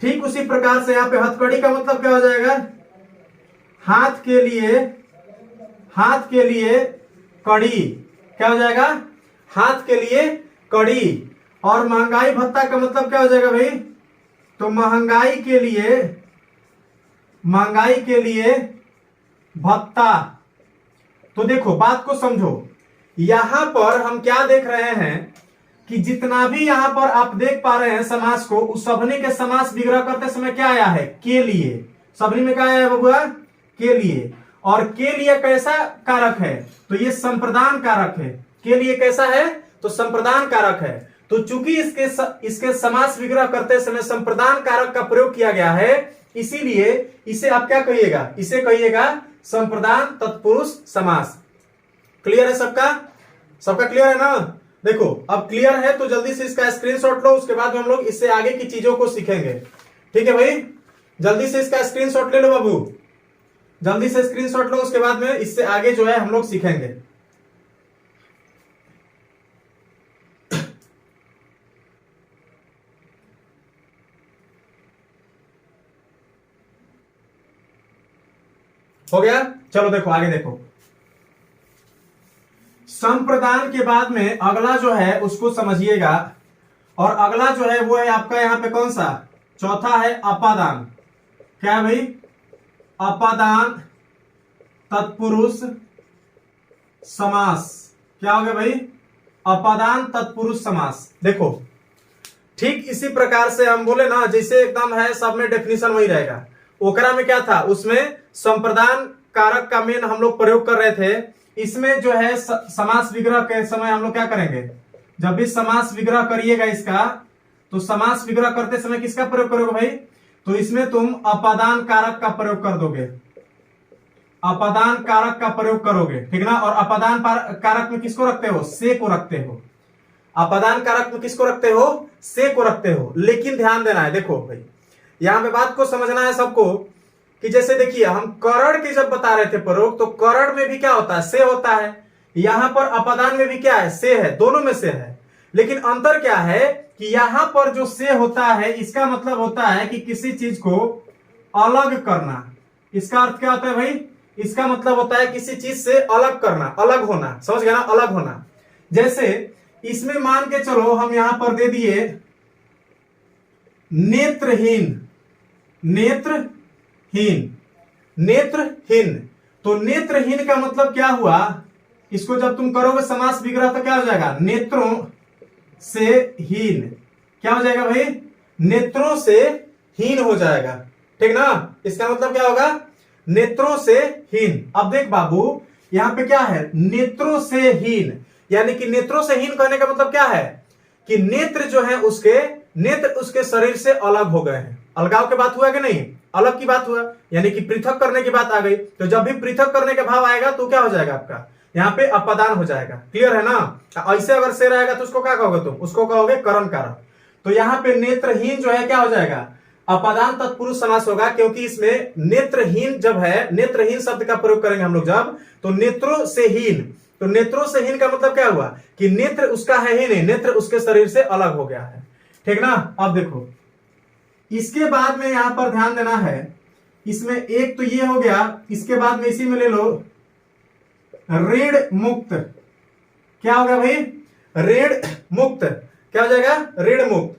ठीक उसी प्रकार से यहाँ पे हथकड़ी का मतलब क्या हो जाएगा, हाथ के लिए, हाथ के लिए कड़ी, क्या हो जाएगा, हाथ के लिए कड़ी। और महंगाई भत्ता का मतलब क्या हो जाएगा भाई, तो महंगाई के लिए, महंगाई के लिए भत्ता। तो देखो बात को समझो, यहां पर हम क्या देख रहे हैं कि जितना भी यहां पर आप देख पा रहे हैं समास को, उस सभनी के समास विग्रह करते समय क्या आया है, के लिए। सभनी में क्या आया है बबुआ, के लिए। और के लिए कैसा कारक है, तो ये संप्रदान कारक है। के लिए कैसा है, तो संप्रदान कारक है। तो चूंकि इसके समास विग्रह करते समय संप्रदान कारक का प्रयोग किया गया है, इसीलिए इसे आप क्या कहिएगा, इसे कहिएगा संप्रदान तत्पुरुष समास। क्लियर है सबका, सबका क्लियर है ना। देखो अब क्लियर है तो जल्दी से इसका स्क्रीनशॉट लो, उसके बाद में हम लोग इससे आगे की चीजों को सीखेंगे। ठीक है भाई, जल्दी से इसका स्क्रीनशॉट ले लो बाबू, जल्दी से स्क्रीनशॉट लो, उसके बाद में इससे आगे जो है हम लोग सीखेंगे। हो गया, चलो देखो आगे देखो। संप्रदान के बाद में अगला जो है उसको समझिएगा, और अगला जो है वो है आपका यहां पे कौन सा, चौथा है अपादान। क्या है भाई, अपादान तत्पुरुष समास। क्या हो गया भाई, अपादान तत्पुरुष समास। देखो ठीक इसी प्रकार से हम बोले ना, जैसे एकदम है सब में डेफिनेशन वही रहेगा। ओकरा में क्या था, उसमें संप्रदान कारक का मेन हम लोग प्रयोग कर रहे थे। इसमें जो है समास विग्रह के समय हम लोग क्या करेंगे, जब भी समास विग्रह करिएगा इसका, तो समास विग्रह करते समय किसका प्रयोग करोगे भाई, तो इसमें तुम अपादान कारक का प्रयोग कर दोगे, अपादान कारक का प्रयोग करोगे, ठीक ना। और अपादान कारक में किसको रखते हो, से को रखते हो। अपादान कारक में किसको रखते हो, से को रखते हो। लेकिन ध्यान देना है, देखो भाई यहां पे बात को समझना है सबको, कि जैसे देखिए हम करण की जब बता रहे थे प्रयोग, तो करण में भी क्या होता है, से होता है। यहां पर अपादान में भी क्या है, से है, दोनों में से है। लेकिन अंतर क्या है कि यहां पर जो से होता है, इसका मतलब होता है कि किसी चीज को अलग करना। इसका अर्थ क्या होता है भाई, इसका मतलब होता है किसी चीज से अलग करना, अलग होना, समझ गया ना, अलग होना। जैसे इसमें मान के चलो हम यहां पर दे दिए नेत्रहीन, नेत्रहीन, नेत्रहीन। तो नेत्रहीन का मतलब क्या हुआ, इसको जब तुम करोगे समास विग्रह तो क्या हो जाएगा, नेत्रों से हीन। क्या हो जाएगा भाई? नेत्रों से हीन हो जाएगा। ठीक ना? इसका मतलब क्या होगा? नेत्रों से हीन। अब देख बाबू, यहां पे क्या है? नेत्रों से हीन, यानी कि नेत्रों से हीन कहने का मतलब क्या है कि नेत्र जो है उसके शरीर से अलग हो गए हैं। अलगाव की बात हुआ कि नहीं? अलग की बात हुआ, यानी कि पृथक करने की बात आ गई। तो जब भी पृथक करने का भाव आएगा तो क्या हो जाएगा आपका? यहाँ पे अपदान हो जाएगा। क्लियर है ना? ऐसे अगर से रहेगा तो उसको क्या कहोगे तुम? उसको कहोगे करण कारक। तो यहाँ पे नेत्रहीन जो है क्या हो जाएगा? अपदान तत्पुरुष समास होगा, क्योंकि इसमें नेत्रहीन जब है, नेत्रहीन शब्द का प्रयोग करेंगे हम लोग जब, तो नेत्रों से हीन। तो नेत्रों से हीन का मतलब क्या हुआ कि नेत्र उसका है ही नहीं, नेत्र उसके शरीर से अलग हो गया है। ठीक ना? अब देखो, इसके बाद में यहां पर ध्यान देना है, इसमें एक तो ये हो गया, इसके बाद में इसी में ले लो ऋण मुक्त। क्या हो गया भाई? ऋण मुक्त। क्या हो जाएगा? ऋण मुक्त।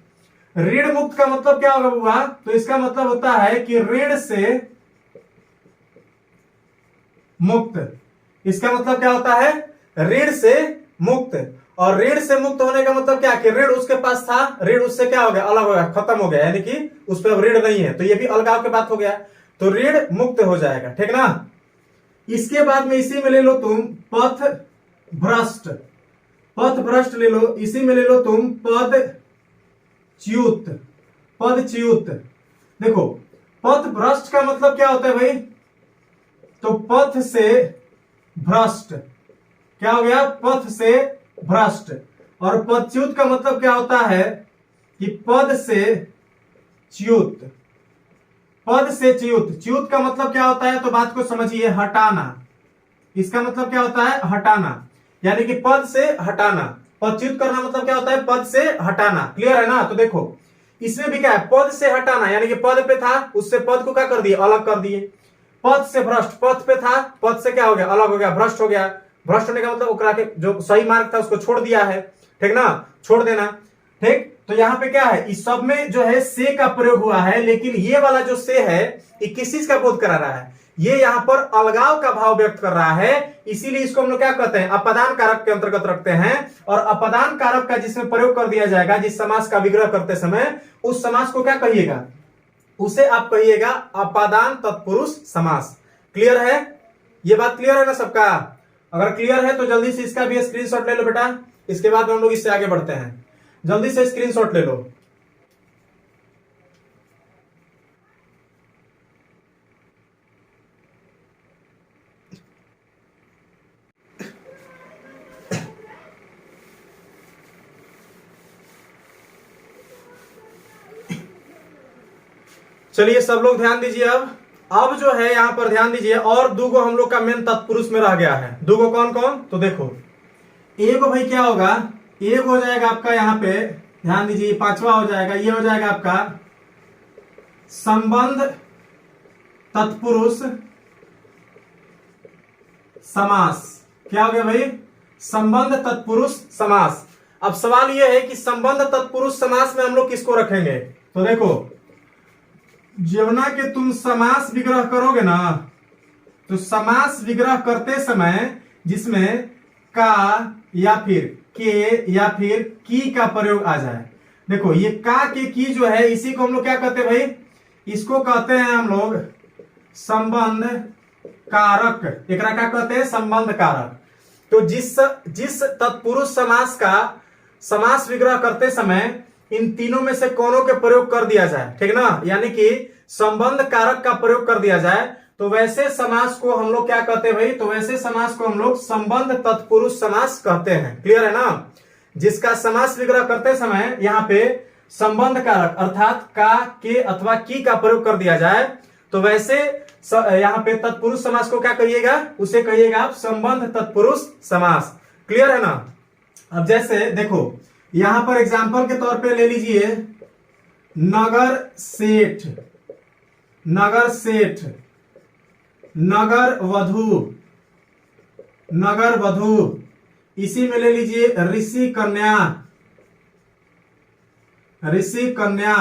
ऋण मुक्त का मतलब क्या होगा बुआ? तो इसका मतलब होता है कि ऋण से मुक्त। इसका मतलब क्या होता है? ऋण से मुक्त। और ऋण से मुक्त होने का मतलब क्या? कि ऋण उसके पास था, ऋण उससे क्या हो गया? अलग हो गया, खत्म हो गया, यानी कि उस पर अब ऋण नहीं है। तो ये भी अलगाव की बात हो गया, तो ऋण मुक्त हो जाएगा। ठीक ना? इसके बाद में इसी में ले लो तुम पथ भ्रष्ट। पथ भ्रष्ट ले लो, इसी में ले लो तुम पद च्युत। पद च्युत। देखो, पथ भ्रष्ट का मतलब क्या होता है भाई? तो पथ से भ्रष्ट। क्या हो गया? पथ से भ्रष्ट। और पदच्युत का मतलब क्या होता है कि पद से च्युत। पद से च्युत। च्युत का मतलब क्या होता है? तो बात को समझिए, हटाना। इसका मतलब क्या होता है? हटाना, यानी कि पद से हटाना। पदच्युत करना मतलब क्या होता है? पद से हटाना। क्लियर है ना? तो देखो, इसमें भी क्या है? पद से हटाना, यानी कि पद पे था, उससे पद को क्या कर दिए? अलग कर दिए। पद से भ्रष्ट, पद पे था, पद से क्या हो गया? अलग हो गया, भ्रष्ट हो गया। भ्रष्ट होने का मतलब ओकरा के जो सही मार्ग था उसको छोड़ दिया है। ठीक ना? छोड़ देना। ठीक। तो यहाँ पे क्या है? इस सब में जो है से का प्रयोग हुआ है, लेकिन ये वाला जो से है ये किस चीज का बोध करा रहा है? ये यहाँ पर अलगाव का भाव व्यक्त कर रहा है, इसीलिए इसको हम लोग क्या कहते हैं? अपदान कारक के अंतर्गत रखते हैं। और अपदान कारक का जिसमें प्रयोग कर दिया जाएगा, जिस समास का विग्रह करते समय, उस समास को क्या कहिएगा? उसे आप कहिएगा अपादान तत्पुरुष समास। क्लियर है? ये बात क्लियर है ना सबका? अगर क्लियर है तो जल्दी से इसका भी स्क्रीनशॉट ले लो बेटा, इसके बाद हम लोग इससे आगे बढ़ते हैं। जल्दी से स्क्रीनशॉट ले लो। चलिए सब लोग ध्यान दीजिए। अब जो है यहां पर ध्यान दीजिए, और दूगो हम लोग का मेन तत्पुरुष में रह गया है। दूगो कौन कौन? तो देखो, एक भाई क्या होगा? एक हो जाएगा आपका, यहां पे ध्यान दीजिए, पांचवा हो जाएगा, ये हो जाएगा आपका संबंध तत्पुरुष समास। क्या हो गया भाई? संबंध तत्पुरुष समास। अब सवाल यह है कि संबंध तत्पुरुष समास में हम लोग किसको रखेंगे? तो देखो, जवना के तुम समास विग्रह करोगे ना, तो समास विग्रह करते समय जिसमें का या फिर के या फिर की का प्रयोग आ जाए। देखो, ये का के की जो है, इसी को हम लोग क्या कहते हैं भाई? इसको कहते हैं हम लोग संबंध कारक। एकरा क्या कहते हैं? संबंध कारक। तो जिस तत्पुरुष समास का समास विग्रह करते समय इन तीनों में से कोनों के प्रयोग कर दिया जाए, ठीक ना, यानी कि संबंध कारक का प्रयोग कर दिया जाए, तो वैसे समास को हम लोग क्या कहते हैं भाई? तो वैसे समास को हम लोग संबंध तत्पुरुष समास कहते हैं। क्लियर है ना? जिसका समास विग्रह करते समय यहाँ पे संबंध कारक अर्थात का, के अथवा की का प्रयोग कर दिया जाए, तो वैसे यहाँ पे तत्पुरुष समास को क्या कहिएगा? उसे कहिएगा आप संबंध तत्पुरुष समास। क्लियर है ना? अब जैसे देखो, यहां पर एग्जाम्पल के तौर पे ले लीजिए नगर सेठ, नगर सेठ, नगर वधु, नगर वधु। इसी में ले लीजिए ऋषि कन्या, ऋषि कन्या।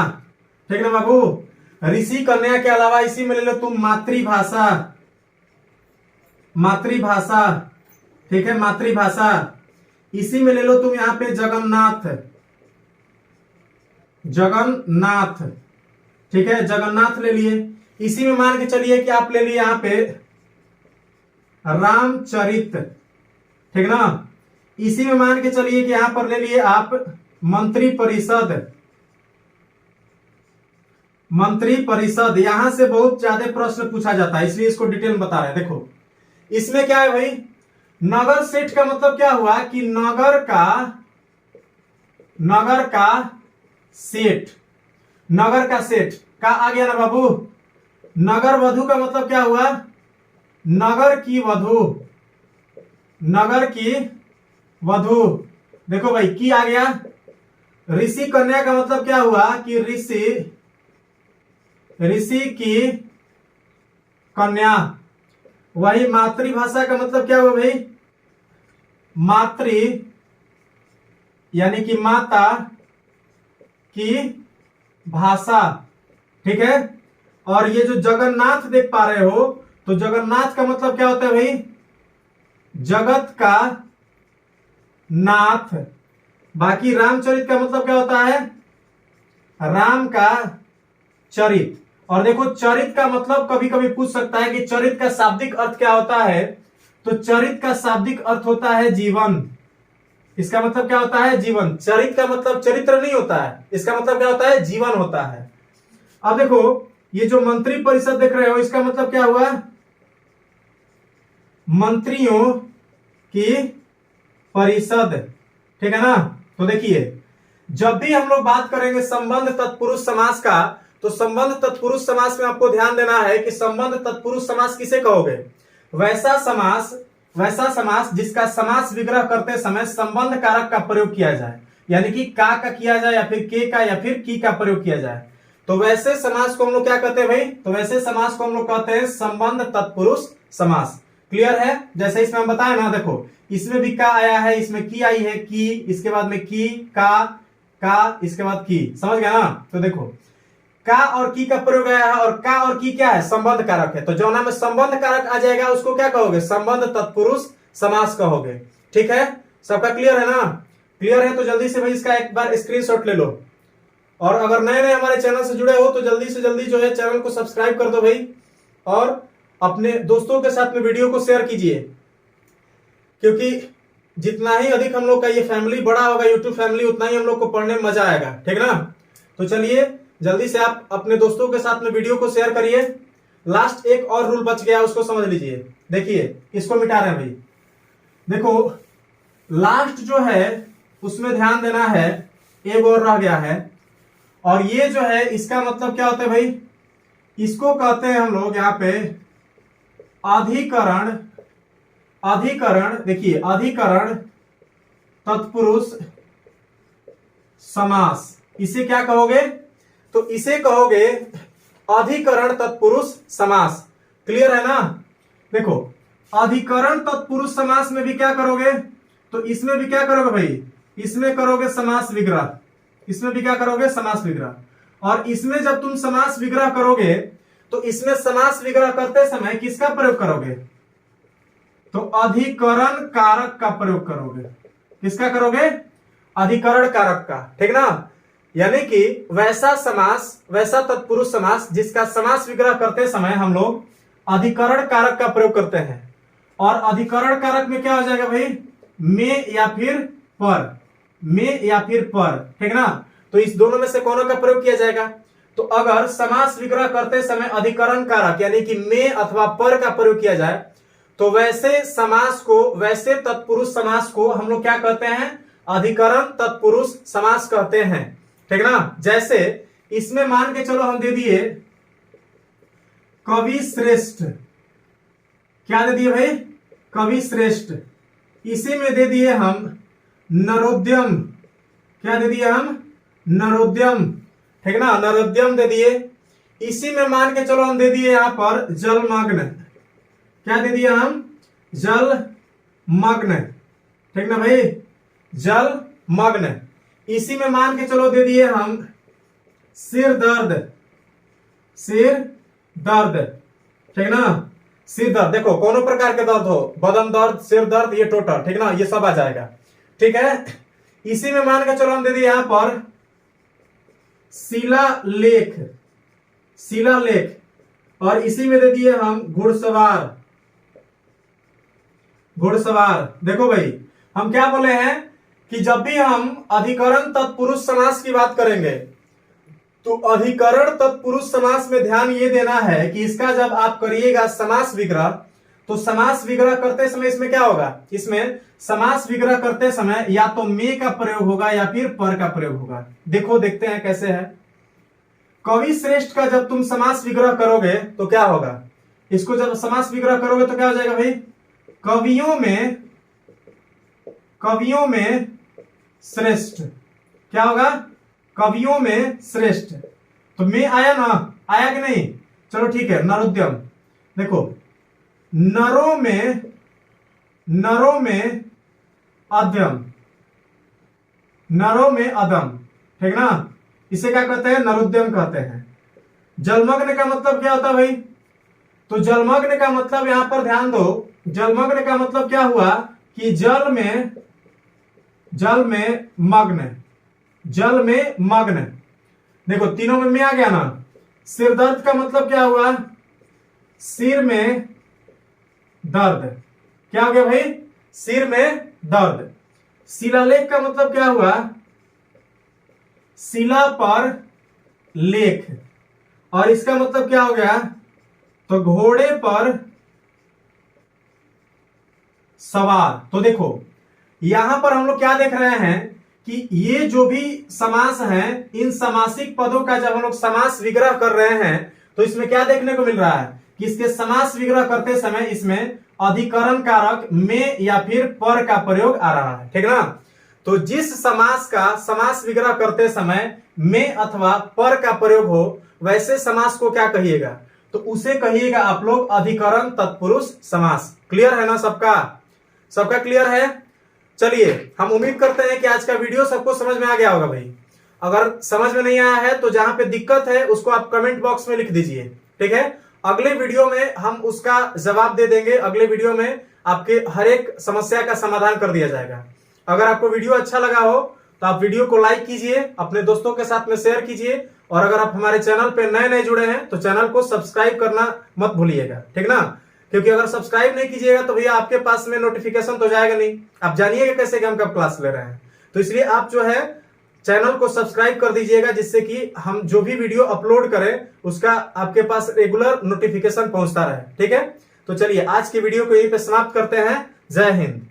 ठीक ना बाबू? ऋषि कन्या के अलावा इसी में ले लो तुम मातृभाषा, मातृभाषा। ठीक है, मातृभाषा। इसी में ले लो तुम यहाँ पे जगन्नाथ, जगन्नाथ, ठीक है, जगन्नाथ ले लिए। इसी में मान के चलिए कि आप ले लिए यहां पे रामचरित, ठीक ना। इसी में मान के चलिए कि यहां पर ले लिए आप मंत्री परिषद, मंत्री परिषद। यहां से बहुत ज्यादा प्रश्न पूछा जाता है, इसलिए इसको डिटेल में बता रहे हैं। देखो इसमें क्या है भाई, नगर सेठ का मतलब क्या हुआ कि नगर का सेठ, नगर का सेठ का आ गया ना बाबू। नगर वधु का मतलब क्या हुआ, नगर की वधु, नगर की वधु। देखो भाई की आ गया। ऋषि कन्या का मतलब क्या हुआ कि ऋषि की कन्या। वही मातृभाषा का मतलब क्या हुआ भाई, मातृ यानी कि माता की भाषा, ठीक है। और ये जो जगन्नाथ देख पा रहे हो, तो जगन्नाथ का मतलब क्या होता है भाई, जगत का नाथ। बाकी रामचरित का मतलब क्या होता है, राम का चरित। और देखो चरित का मतलब कभी कभी पूछ सकता है कि चरित का शाब्दिक अर्थ क्या होता है, तो चरित का शाब्दिक अर्थ होता है जीवन। इसका मतलब क्या होता है, जीवन। चरित का मतलब चरित्र नहीं होता है, इसका मतलब क्या होता है, जीवन होता है। अब देखो ये जो मंत्री परिषद देख रहे हो, इसका मतलब क्या हुआ, मंत्रियों की परिषद, ठीक है ना। तो देखिए जब भी हम लोग बात करेंगे संबंध तत्पुरुष समास का, तो संबंध तत्पुरुष समास में आपको ध्यान देना है कि संबंध तत्पुरुष समास किसे कहोगे, वैसा समास जिसका समास विग्रह करते समय संबंध कारक का प्रयोग किया जाए, यानी कि का किया जाए या फिर के का या फिर की का प्रयोग किया जाए। तो वैसे समास को हम लोग क्या कहते हैं भाई, तो वैसे समास को हम लोग कहते हैं संबंध तत्पुरुष समास। क्लियर है। जैसे इसमें हम बताए ना, देखो इसमें भी का आया है, इसमें की आई है, की, इसके बाद में की, का, इसके बाद की, समझ गया ना। तो देखो का और की का प्रयोग आया है, और का और की क्या है, संबंध कारक है। तो जो नाम में संबंध कारक आ जाएगा उसको क्या कहोगे, संबंध तत्पुरुष समास कहोगे। ठीक है, सबका क्लियर है ना। क्लियर है तो जल्दी से भाई इसका एक बार स्क्रीनशॉट ले लो। और अगर नए नए हमारे चैनल से जुड़े हो तो जल्दी से जल्दी जो है चैनल को सब्सक्राइब कर दो भाई, और अपने दोस्तों के साथ में वीडियो को शेयर कीजिए, क्योंकि जितना ही अधिक हम लोग का ये फैमिली बड़ा होगा, यूट्यूब फैमिली, उतना ही हम लोग को पढ़ने में मजा आएगा। ठीक ना। तो चलिए जल्दी से आप अपने दोस्तों के साथ में वीडियो को शेयर करिए। लास्ट एक और रूल बच गया, उसको समझ लीजिए। देखिए इसको मिटा रहे हैं भाई। देखो लास्ट जो है उसमें ध्यान देना है, एक और रह गया है, और ये जो है इसका मतलब क्या होता है भाई, इसको कहते हैं हम लोग यहाँ पे अधिकरण। अधिकरण, देखिए अधिकरण तत्पुरुष समास, इसे क्या कहोगे, तो इसे कहोगे अधिकरण तत्पुरुष समास। क्लियर है ना। देखो अधिकरण तत्पुरुष समास में भी क्या करोगे, तो इसमें भी क्या करोगे भाई, इसमें करोगे समास विग्रह, इसमें भी क्या करोगे, समास विग्रह। और इसमें जब तुम समास विग्रह करोगे तो इसमें समास विग्रह करते समय किसका प्रयोग करोगे, तो अधिकरण कारक का प्रयोग करोगे। किसका करोगे, अधिकरण कारक का। ठीक ना। यानी कि वैसा समास, वैसा तत्पुरुष समास जिसका समास विग्रह करते समय हम लोग अधिकरण कारक का प्रयोग करते हैं। और अधिकरण कारक में क्या हो जाएगा भाई, में या फिर पर, में या फिर पर। ठीक ना। तो इस दोनों में से कौनों का प्रयोग किया जाएगा, तो अगर समास विग्रह करते समय अधिकरण कारक यानी कि में अथवा पर का प्रयोग किया जाए, तो वैसे समास को, वैसे तत्पुरुष समास को हम लोग क्या कहते हैं, अधिकरण तत्पुरुष समास कहते हैं। ठीक ना। जैसे इसमें मान के चलो हम दे दिए कवि श्रेष्ठ, क्या दे दिए भाई, कवि श्रेष्ठ। इसी में दे दिए हम नरोद्यम, क्या दे दिए हम, नरोद्यम। ठीक ना, नरोद्यम दे दिए। इसी में मान के चलो हम दे दिए यहां पर जलमग्न, क्या दे दिया हम, जलमग्न। ठीक ना भाई, जलमग्न। इसी में मान के चलो दे दिए हम सिर दर्द, सिर दर्द। ठीक ना, सिर दर्द। देखो कोनो प्रकार के दर्द हो, बदन दर्द, सिर दर्द, ये टोटल, ठीक ना, ये सब आ जाएगा। ठीक है। इसी में मान के चलो हम दे दिए यहां पर शिलालेख, शिलालेख, और इसी में दे दिए हम घुड़सवार, घुड़सवार। देखो भाई हम क्या बोले हैं कि जब भी हम अधिकरण तत्पुरुष समास की बात करेंगे तो अधिकरण तत्पुरुष समास में ध्यान ये देना है कि इसका जब आप करिएगा समास विग्रह, तो समास विग्रह करते समय इसमें क्या होगा, इसमें समास विग्रह करते समय या तो में का प्रयोग होगा या फिर पर का प्रयोग होगा। देखो देखते हैं कैसे है। कवि श्रेष्ठ का जब तुम समास विग्रह करोगे तो क्या होगा, इसको जब समास विग्रह करोगे तो क्या हो जाएगा भाई, कवियों में श्रेष्ठ, क्या होगा, कवियों में श्रेष्ठ। तो में आया ना, आया कि नहीं, चलो ठीक है। नरोद्यम, देखो नरों में अद्यम, नरों में अदम, ठीक ना, इसे क्या कहते हैं, नरोद्यम कहते हैं। जलमग्न का मतलब क्या होता है भाई, तो जलमग्न का मतलब यहां पर ध्यान दो, जलमग्न का मतलब क्या हुआ कि जल में मग्न। देखो तीनों में आ गया ना। सिर दर्द का मतलब क्या हुआ, सिर में दर्द, क्या हो गया भाई, सिर में दर्द। शिलालेख का मतलब क्या हुआ, शिला पर लेख, और इसका मतलब क्या हो गया, तो घोड़े पर सवार। तो देखो यहां पर हम लोग क्या देख रहे हैं कि ये जो भी समास हैं, इन समासिक पदों का जब हम लोग समास विग्रह कर रहे हैं तो इसमें क्या देखने को मिल रहा है कि इसके समास विग्रह करते समय इसमें अधिकरण कारक में या फिर पर का प्रयोग आ रहा है, ठीक ना। तो जिस समास का समास विग्रह करते समय में अथवा पर का प्रयोग हो, वैसे समास को क्या कहिएगा, तो उसे कहिएगा आप लोग अधिकरण तत्पुरुष समास। क्लियर है ना, सबका क्लियर है। चलिए हम उम्मीद करते हैं कि आज का वीडियो सबको समझ में आ गया होगा भाई। अगर समझ में नहीं आया है तो जहां पे दिक्कत है उसको आप कमेंट बॉक्स में लिख दीजिए, ठीक है। अगले वीडियो में हम उसका जवाब दे देंगे। अगले वीडियो में आपके हर एक समस्या का समाधान कर दिया जाएगा। अगर आपको वीडियो अच्छा लगा हो तो आप वीडियो को लाइक कीजिए, अपने दोस्तों के साथ में शेयर कीजिए, और अगर आप हमारे चैनल पे नए जुड़े हैं तो चैनल को सब्सक्राइब करना मत भूलिएगा, ठीक ना। क्योंकि अगर सब्सक्राइब नहीं कीजिएगा तो भैया आपके पास में नोटिफिकेशन तो जाएगा नहीं, आप जानिएगा कैसे कि हम कब क्लास ले रहे हैं। तो इसलिए आप जो है चैनल को सब्सक्राइब कर दीजिएगा, जिससे कि हम जो भी वीडियो अपलोड करें उसका आपके पास रेगुलर नोटिफिकेशन पहुंचता रहे, ठीक है। तो चलिए आज की वीडियो को यहीं पे समाप्त करते हैं। जय हिंद।